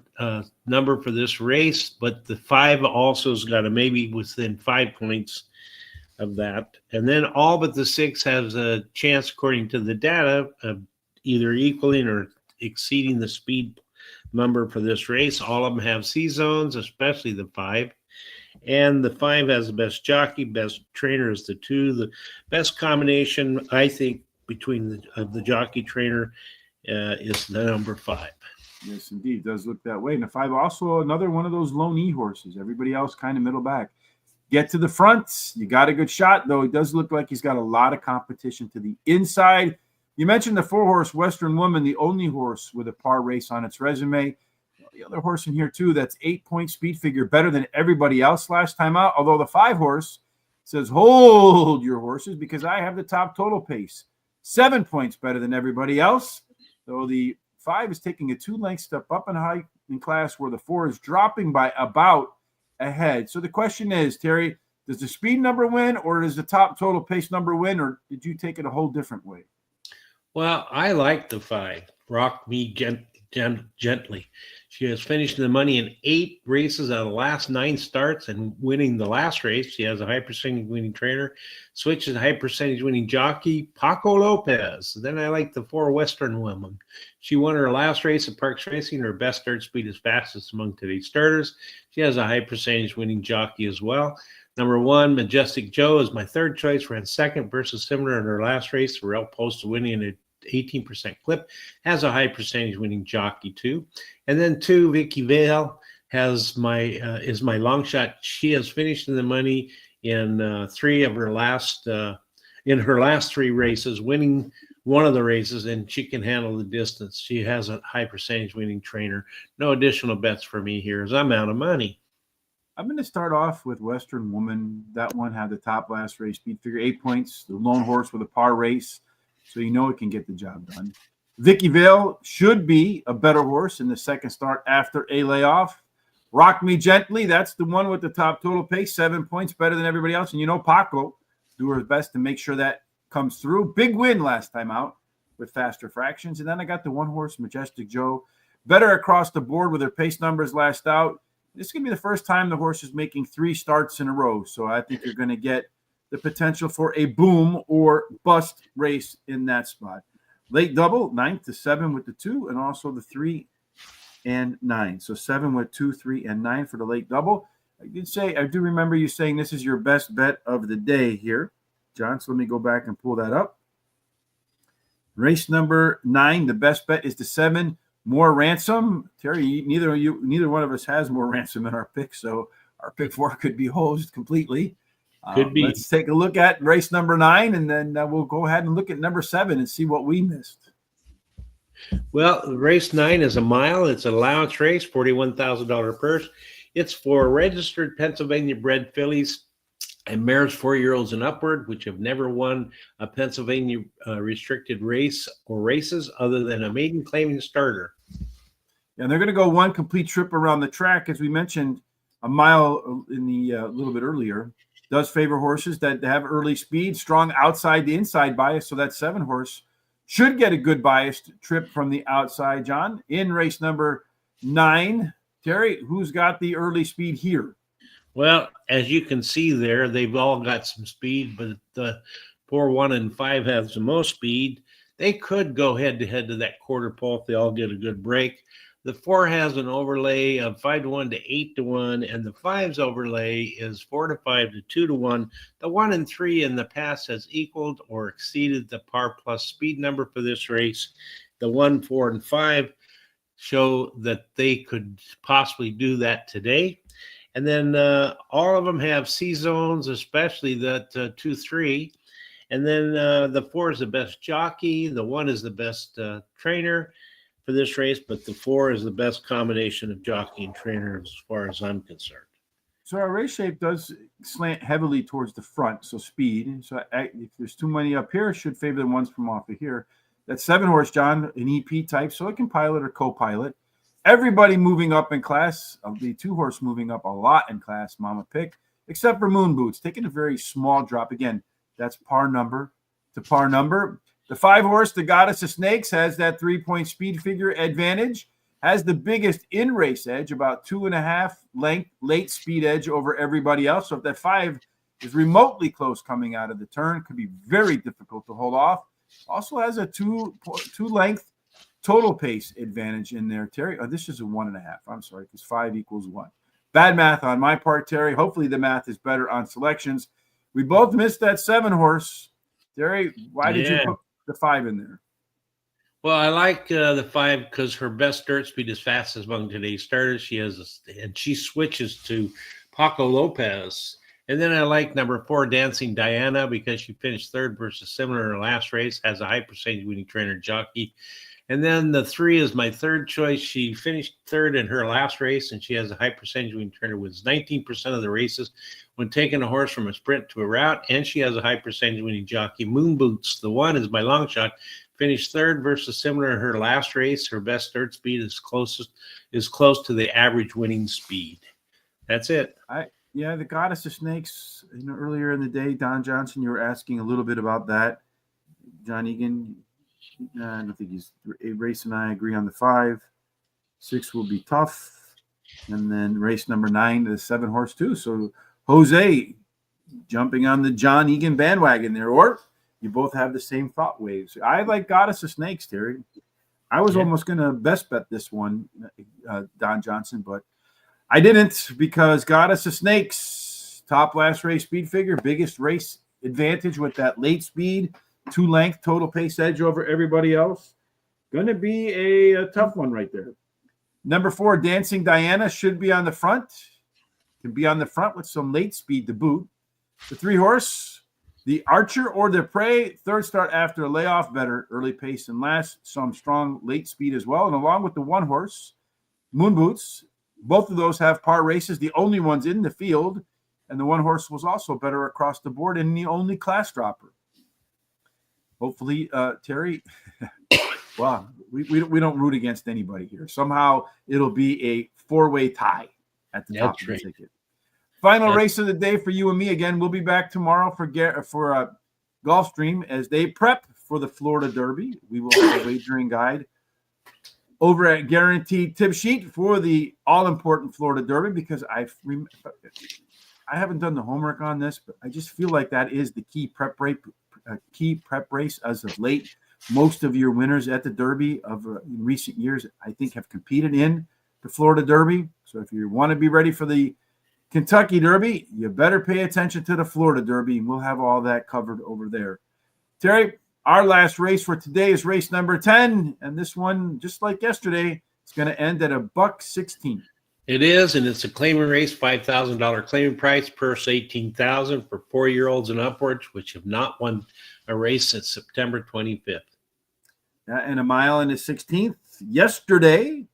number for this race, but the 5 also has got a maybe within 5 points of that. And then all but the 6 has a chance, according to the data, of either equaling or exceeding the speed number for this race. All of them have C zones, especially the 5. And the 5 has the best jockey, best trainer is the 2. The best combination, I think, between the jockey trainer is the number 5. Yes, indeed. It does look that way. And the 5 also another one of those lone E horses. Everybody else kind of middle back. Get to the front. You got a good shot, though. It does look like he's got a lot of competition to the inside. You mentioned the 4-horse Western Woman, the only horse with a par race on its resume. The other horse in here, too, that's 8-point speed figure, better than everybody else last time out. Although the 5-horse says, hold your horses because I have the top total pace. 7 points better than everybody else. So the 5 is taking a 2-length step up in height in class where the 4 is dropping by about a head. So the question is, Terry, does the speed number win or does the top total pace number win, or did you take it a whole different way? Well, I like the 5. Rock Me Gently. She has finished in the money in 8 races out of the last 9 starts and winning the last race. She has a high percentage winning trainer, switches a high percentage winning jockey, Paco Lopez. Then I like the 4 Western Woman. She won her last race at Parx Racing. Her best start speed is fastest among today's starters. She has a high percentage winning jockey as well. Number 1, Majestic Joe is my 3rd choice. Ran 2nd versus similar in her last race. We're opposed to winning an 18% clip. Has a high percentage winning jockey too. And then 2, Vicky Vale has is my long shot. She has finished in the money in 3 of her last in her last 3 races, winning one of the races, and she can handle the distance. She has a high percentage winning trainer. No additional bets for me here as I'm out of money. I'm going to start off with Western Woman. That one had the top last race speed figure, 8 points, the lone horse with a par race. So you know it can get the job done. Vicky Vale should be a better horse in the second start after a layoff. Rock Me Gently, that's the one with the top total pace, 7 points better than everybody else. And you know Paco do her best to make sure that comes through. Big win last time out with faster fractions. And then I got the 1-horse Majestic Joe. Better across the board with her pace numbers last out. This is going to be the first time the horse is making 3 starts in a row. So I think you're going to get the potential for a boom or bust race in that spot. Late double, 9 to 7 with the 2, and also the 3 and 9. So 7 with 2, 3, and 9 for the late double. I do remember you saying this is your best bet of the day here, John. So let me go back and pull that up. Race number 9, the best bet is the 7, More Ransom. Terry, neither one of us has More Ransom in our pick, so our pick 4 could be hosed completely. Could be. Let's take a look at race number 9, and then we'll go ahead and look at number 7 and see what we missed. Well, race 9 is a mile. It's an allowance race, $41,000 purse. It's for registered Pennsylvania-bred fillies and mares 4-year-olds and upward, which have never won a Pennsylvania restricted race or races other than a maiden claiming starter. And they're going to go one complete trip around the track, as we mentioned, a mile in the little bit earlier. Does favor horses that have early speed, strong outside the inside bias. So that 7-horse should get a good biased trip from the outside, John. In race number 9, Terry, who's got the early speed here? Well, as you can see there, they've all got some speed, but the 4, 1, and 5 have the most speed. They could go head-to-head to that quarter pole if they all get a good break. The 4 has an overlay of 5-1 to 8-1, and the 5's overlay is 4-5 to 2-1. The 1 and 3 in the past has equaled or exceeded the par plus speed number for this race. The 1, 4, and 5 show that they could possibly do that today. And then all of them have C zones, especially that 2, 3. And then the 4 is the best jockey. The 1 is the best trainer. for this race, but the 4 is the best combination of jockey and trainer as far as I'm concerned. So our race shape does slant heavily towards the front, so speed. So if there's too many up here, it should favor the ones from off of here. That 7 horse, John, an EP type, so it can pilot or co-pilot. Everybody moving up in class, the 2 horse moving up a lot in class, Mama Pick, except for Moon Boots, taking a very small drop. Again, that's par number to par number. The 5 horse, the Goddess of Snakes, has that 3-point speed figure advantage. Has the biggest in-race edge, about 2.5 length late speed edge over everybody else. So if that 5 is remotely close coming out of the turn, it could be very difficult to hold off. Also has a 2 length total pace advantage in there, Terry. Oh, this is a 1.5. I'm sorry, because 5 equals 1. Bad math on my part, Terry. Hopefully the math is better on selections. We both missed that 7 horse. Terry, why did you put the 5 in there? Well, I like the 5 because her best dirt speed is fastest among today's starters. She switches to Paco Lopez. And then I like number 4, Dancing Diana, because she finished 3rd versus similar in her last race, has a high percentage winning trainer jockey. And then the 3 is my 3rd choice. She finished 3rd in her last race, and she has a high percentage winning trainer, wins 19% of the races when taking a horse from a sprint to a route, and she has a high percentage winning jockey. Moon Boots, the 1, is my long shot. Finished 3rd versus similar in her last race. Her best dirt speed is close to the average winning speed. That's it. The Goddess of Snakes. Earlier in the day, Don Johnson, you were asking a little bit about that. John Egan, I don't think Race and I agree on the 5. 6 will be tough, and then race number 9, the 7 horse too. So Jose jumping on the John Egan bandwagon there, or you both have the same thought waves. I like Goddess of Snakes, Terry. I was almost going to best bet this one, Don Johnson, but I didn't, because Goddess of Snakes, top last race speed figure, biggest race advantage with that late speed, 2 length total pace edge over everybody else. Going to be a tough one right there. Number 4, Dancing Diana, should be on the front. Can be on the front with some late speed to boot. The 3 horse, the Archer or the Prey, 3rd start after a layoff, better early pace and last, some strong late speed as well. And along with the 1 horse, Moon Boots, both of those have par races, the only ones in the field. And the 1 horse was also better across the board and the only class dropper. Hopefully, Terry, well, we don't root against anybody here. Somehow it'll be a 4-way tie at the top of the ticket. Final race of the day for you and me. Again, we'll be back tomorrow for Gulfstream as they prep for the Florida Derby. We will have a wagering guide over at Guaranteed Tip Sheet for the all-important Florida Derby, because I haven't done the homework on this, but I just feel like that is the key prep race as of late. Most of your winners at the Derby in recent years, I think, have competed in the Florida Derby. So if you want to be ready for the Kentucky Derby, you better pay attention to the Florida Derby, and we'll have all that covered over there. Terry, our last race for today is race number 10, and this one, just like yesterday, it's going to end at $1.16. It is, and it's a claiming race, $5,000 claiming price, purse $18,000 for 4-year-olds and upwards, which have not won a race since September 25th. And a mile and a 16th. Yesterday,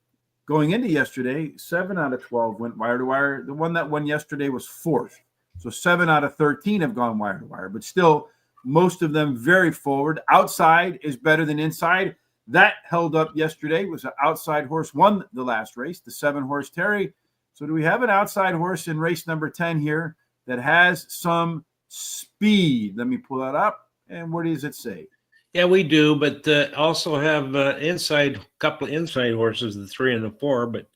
going into yesterday, 7 out of 12 went wire to wire. The one that won yesterday was 4th. So 7 out of 13 have gone wire to wire, but still most of them very forward. Outside is better than inside. That held up yesterday. It was an outside horse, won the last race, the 7 horse Terry. So do we have an outside horse in race number 10 here that has some speed? Let me pull that up. And what does it say? Yeah, we do, but also have couple of inside horses, the 3 and the 4. But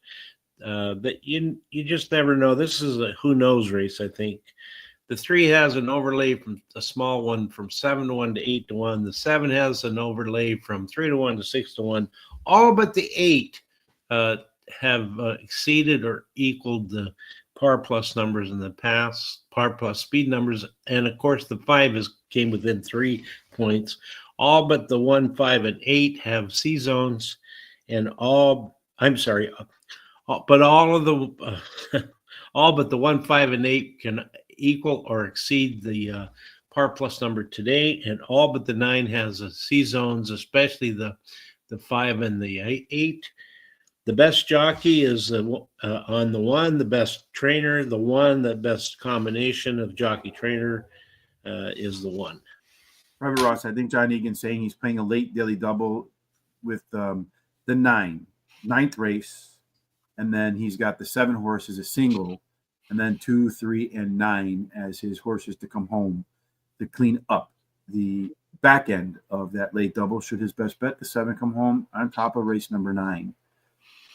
that you just never know. This is a who knows race, I think. The 3 has an overlay from a small one from 7-1 to 8-1. The 7 has an overlay from 3-1 to 6-1. All but the 8 have exceeded or equaled the par plus numbers in the past, par plus speed numbers, and of course the 5 came within 3 points. All but the 1, 5, and 8 have C zones, and all but the 1, 5, and 8 can equal or exceed the par plus number today, and all but the 9 has a C zones, especially the the 5, and the 8. The best jockey is on the 1. The best trainer, the 1. The best combination of jockey trainer is the 1. Private Ross, I think John Egan's saying he's playing a late daily double with the 9th race, and then he's got the 7 horse as a single, and then 2, 3, and 9 as his horses to come home to clean up the back end of that late double. Should his best bet, the 7, come home on top of race number 9.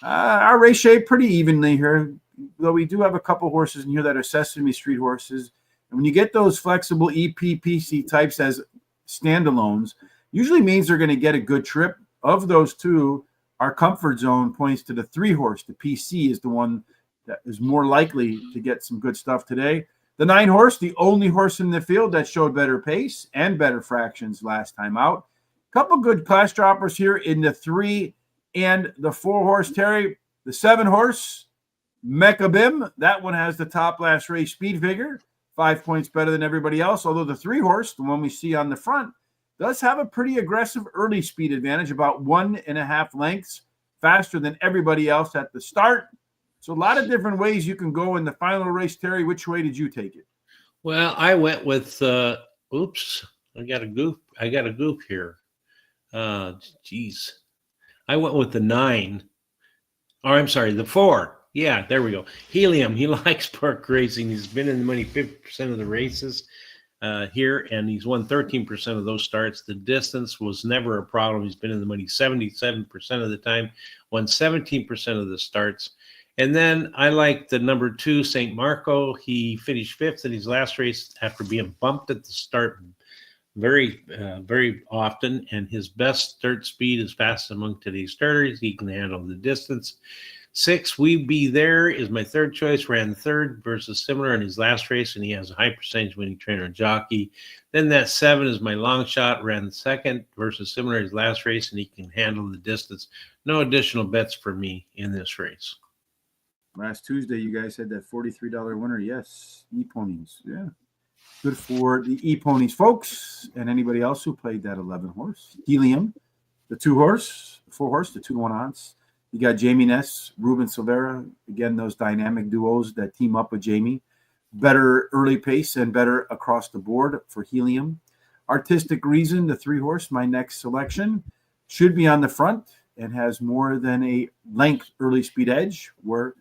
Our race shape pretty evenly here, though we do have a couple horses in here that are Sesame Street horses. And when you get those flexible EPPC types as standalones, usually means they're going to get a good trip. Of those 2, our comfort zone points to the 3 horse. The PC is the one that is more likely to get some good stuff today. The 9 horse, the only horse in the field that showed better pace and better fractions last time out. Couple good class droppers here in the 3 and the 4 horse, Terry. The 7 horse, Mecha Bim. That one has the top last race speed figure, 5 points better than everybody else. Although the 3 horse, the one we see on the front, does have a pretty aggressive early speed advantage, about 1.5 lengths faster than everybody else at the start. So a lot of different ways you can go in the final race, Terry. Which way did you take it? Well, I went with oops, I got a goof here. Geez. I went with the 9. Or I'm sorry, the 4. Yeah, there we go. Helium. He likes park racing. He's been in the money 50% of the races here, and he's won 13% of those starts. The distance was never a problem. He's been in the money 77% of the time, won 17% of the starts. And then I like the number 2, St. Marco. He finished 5th in his last race after being bumped at the start very often, and his best start speed is fast among today's starters. He can handle the distance. 6, We Be There is my 3rd choice. Ran 3rd versus similar in his last race, and he has a high percentage winning trainer and jockey. Then that 7 is my long shot. Ran 2nd versus similar in his last race, and he can handle the distance. No additional bets for me in this race. Last Tuesday, you guys had that $43 winner. Yes, E-Ponies. Yeah. Good for the E-Ponies folks and anybody else who played that 11 horse. Helium, the 2 horse, 4 horse, the 2-1 odds. You got Jamie Ness, Ruben Silvera. Again, those dynamic duos that team up with Jamie. Better early pace and better across the board for Helium. Artistic Reason, the 3 horse, my next selection, should be on the front and has more than a length early speed edge, where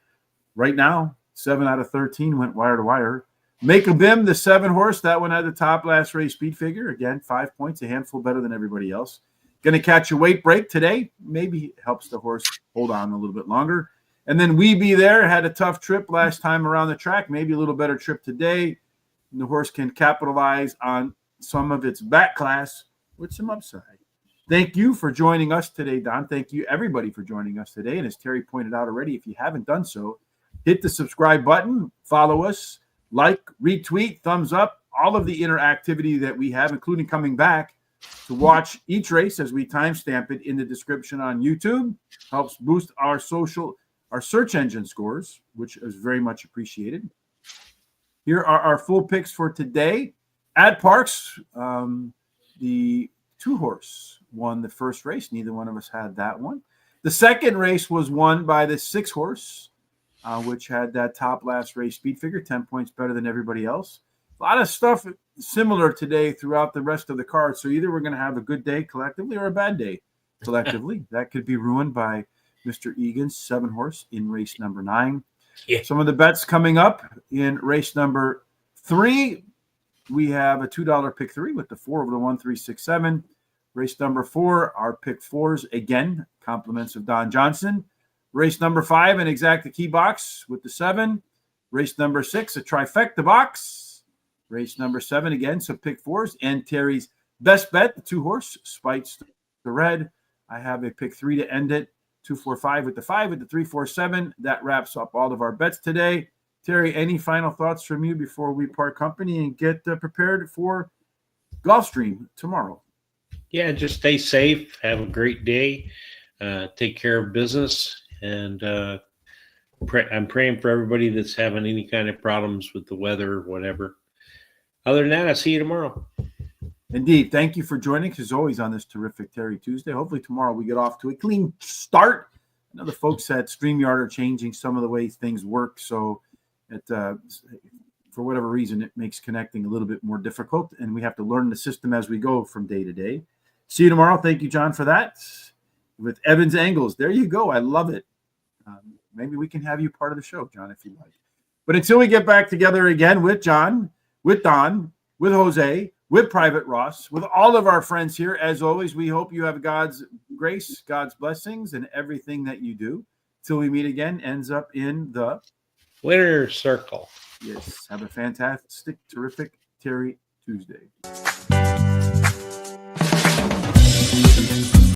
right now 7 out of 13 went wire to wire. Make a Bim, the 7 horse, that one had the top last race speed figure. Again, 5 points, a handful better than everybody else. Going to catch a weight break today. Maybe helps the horse hold on a little bit longer. And then We Be There had a tough trip last time around the track. Maybe a little better trip today. And the horse can capitalize on some of its back class with some upside. Thank you for joining us today, Don. Thank you, everybody, for joining us today. And as Terry pointed out already, if you haven't done so, hit the subscribe button, follow us, like, retweet, thumbs up, all of the interactivity that we have, including coming back to watch each race as we timestamp it in the description on YouTube. Helps boost our search engine scores, which is very much appreciated. Here are our full picks for today. At Parx, the 2 horse won the first race. Neither one of us had that one. The second race was won by the 6 horse, which had that top last race speed figure, 10 points better than everybody else. A lot of stuff similar today throughout the rest of the card. So either we're going to have a good day collectively or a bad day collectively. That could be ruined by Mr. Egan's 7 horse in race number 9. Yeah. Some of the bets coming up in race number 3. We have a $2 pick 3 with the 4 over the 1, 3, 6, 7. Race number 4, our pick 4s again, compliments of Don Johnson. Race number 5, an exacta key box with the 7. Race number 6, a trifecta box. Race number 7 again, some pick 4s. And Terry's best bet, the 2 horse, Spites the Red. I have a pick 3 to end it. 2, 4, 5 with the 5 with the 3, 4, 7. That wraps up all of our bets today. Terry, any final thoughts from you before we part company and get prepared for Gulfstream tomorrow? Yeah, just stay safe. Have a great day. Take care of business. And I'm praying for everybody that's having any kind of problems with the weather or whatever. Other than that, I'll see you tomorrow. Indeed. Thank you for joining us, as always, on this terrific Terry Tuesday. Hopefully tomorrow we get off to a clean start. I know the folks at StreamYard are changing some of the ways things work, so for whatever reason, it makes connecting a little bit more difficult, and we have to learn the system as we go from day to day. See you tomorrow. Thank you, John, for that. With Evans Angles. There you go. I love it. Maybe we can have you part of the show, John, if you like. But until we get back together again with John, with Don, with Jose, with Private Ross, with all of our friends here, as always, we hope you have God's grace, God's blessings, and everything that you do. Till we meet again, ends up in the Winner's Circle. Yes. Have a fantastic, terrific Terry Tuesday.